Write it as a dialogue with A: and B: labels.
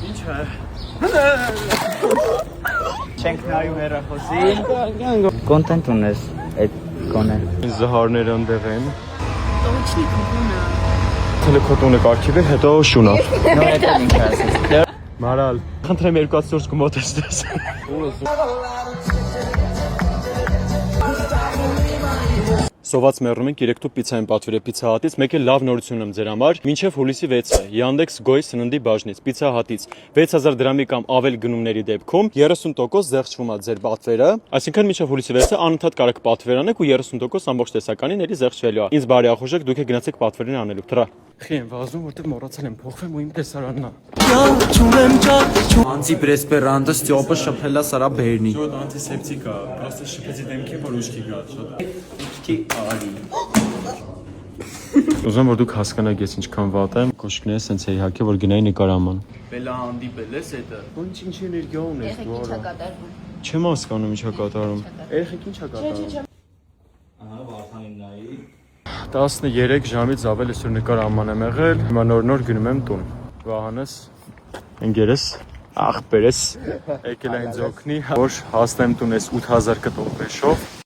A: Ինչ է։ Չենք նայում հեռախոսին։
B: Կոնտենտ ունես այդ կոնը։
C: Զահարները ընդեղ են։
D: Точно կունա։
C: Տելեկոտոնը կարգիվ է, հետո շունա։
B: Նոր այդ ինչ ասես։
C: Մարալ, խնդրեմ 200 կմոտեցնես։ Սոված մեռնում ենք 3 թուփ պիցա են պատվիրել Pizza Hut-ից, մեկ էլ լավ նորություն եմ ձեր համար, մինչև հուլիսի 6-ը Yandex Go-ի սննդի բաժնից Pizza Hut-ից 6000 դրամի կամ ավել գնումների դեպքում 30% զեղչվում է ձեր պատվերը, այսինքն մինչև հուլիսի 6-ը անընդհատ կարող պատվեր անեք ու 30% ամբողջ տեսականին ելի զեղչվելու է։ Ինձ բարի ախորժեք, դուք եք գնացեք պատվերին անելու։ Թրա։ Խի եմ վազում, որտեղ մոռացել եմ փոխվեմ ու իմ տեսարանն է։
A: Անտիպրեսպերանտը ստյոպը շփելա սարա բերնի։
C: Շատ անտիսեպտիկ է, պրոստը շփեցի դեմքին, որ ուշքի գա, շատ։ Ուզում որ դուք հասկանաք ես ինչքան վատ եմ, կոշկները սենց էի հակե, որ գնայի նկարաման։
A: Բելա հանդիպել ես էտը։ Ոնց ինչ էներգիա ունես դու արա։
C: Չեմ հասկանում ինչա կատարում։
A: Երեխեք ինչա կատարում։
B: Ահա Վարդանին նայի։
C: 13 ժամից ավել այսօր նկարաման եմ եղել, հիմա նոր գնում եմ տուն։ Վահանս, ընկերս, աղբերս, եկել է ինձ օգնի, որ հասնեմ տուն ես 8000 կտոր փեշով։